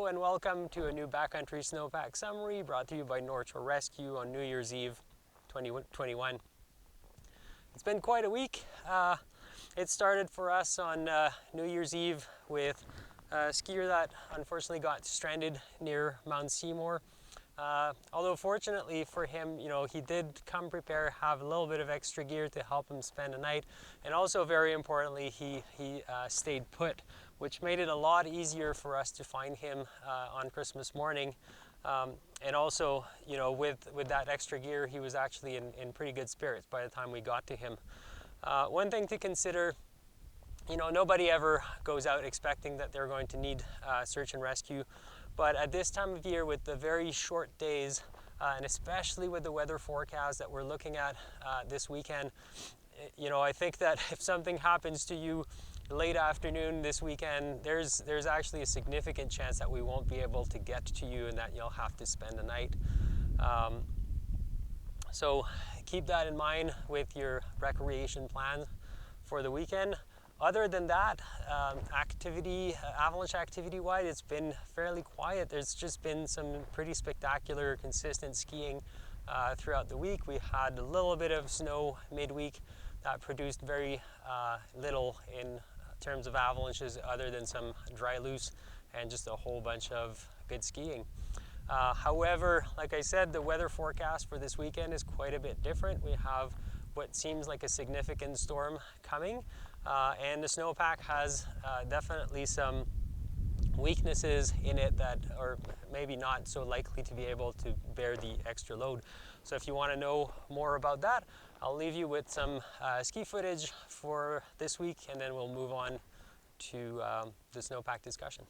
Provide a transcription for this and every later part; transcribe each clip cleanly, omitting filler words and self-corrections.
and welcome to a new Backcountry Snowpack Summary brought to you by North Shore Rescue on New Year's Eve 2021. It's been quite a week. It started for us on New Year's Eve with a skier that unfortunately got stranded near Mount Seymour. Although fortunately for him, he did come prepared, have a little bit of extra gear to help him spend a night, and also very importantly, he stayed put, which made it a lot easier for us to find him on Christmas morning. And also, with that extra gear, he was actually in pretty good spirits by the time we got to him. One thing to consider, nobody ever goes out expecting that they're going to need search and rescue. But at this time of year, with the very short days, and especially with the weather forecast that we're looking at this weekend, I think that if something happens to you late afternoon this weekend, there's actually a significant chance that we won't be able to get to you and that you'll have to spend the night. So keep that in mind with your recreation plans for the weekend. Other than that, avalanche activity-wise, it's been fairly quiet. There's just been some pretty spectacular, consistent skiing throughout the week. We had a little bit of snow midweek that produced very little in terms of avalanches, other than some dry loose and just a whole bunch of good skiing. However, like I said, the weather forecast for this weekend is quite a bit different. We have what seems like a significant storm coming. And the snowpack has definitely some weaknesses in it that are maybe not so likely to be able to bear the extra load. So if you want to know more about that, I'll leave you with some ski footage for this week, and then we'll move on to the snowpack discussion.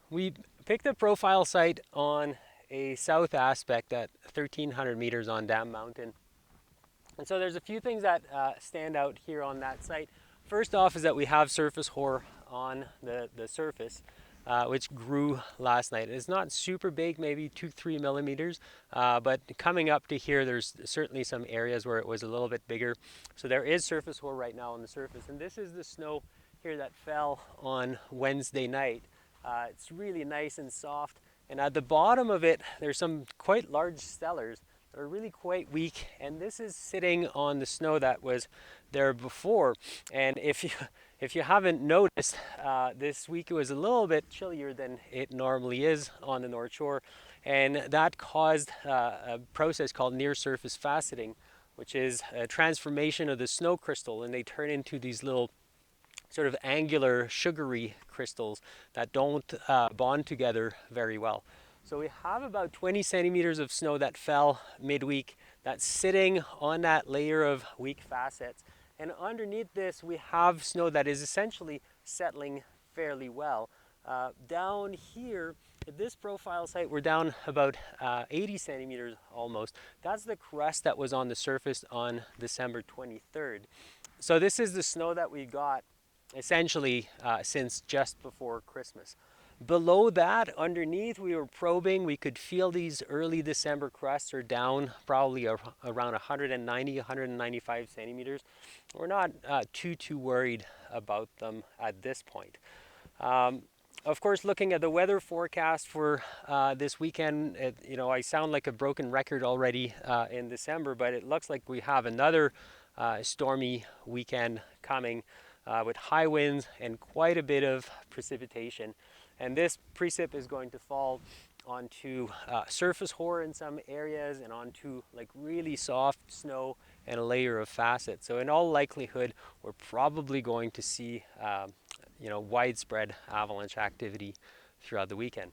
We picked a profile site on a south aspect at 1,300 meters on Dam Mountain. And so there's a few things that stand out here on that site. First off is that we have surface hoar on the surface, which grew last night. It's not super big, maybe 2-3 millimeters, but coming up to here, there's certainly some areas where it was a little bit bigger. So there is surface hoar right now on the surface. And this is the snow here that fell on Wednesday night. It's really nice and soft. And at the bottom of it, there's some quite large stellars that are really quite weak. And this is sitting on the snow that was there before. And if you haven't noticed, this week it was a little bit chillier than it normally is on the North Shore. And that caused a process called near surface faceting, which is a transformation of the snow crystal. And they turn into these little sort of angular, sugary crystals that don't bond together very well. So we have about 20 centimeters of snow that fell midweek that's sitting on that layer of weak facets. And underneath this, we have snow that is essentially settling fairly well. Down here, at this profile site, we're down about 80 centimeters almost. That's the crust that was on the surface on December 23rd. So this is the snow that we got essentially since just before Christmas. Below that, underneath, we were probing. We could feel these early December crusts are down probably around 190, 195 centimeters. We're not too worried about them at this point. Of course, looking at the weather forecast for this weekend, I sound like a broken record already in December, but it looks like we have another stormy weekend coming with high winds and quite a bit of precipitation. And this precip is going to fall onto surface hoar in some areas and onto like really soft snow and a layer of facets. So in all likelihood, we're probably going to see widespread avalanche activity throughout the weekend.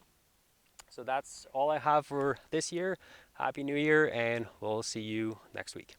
So that's all I have for this year. Happy New Year, and we'll see you next week.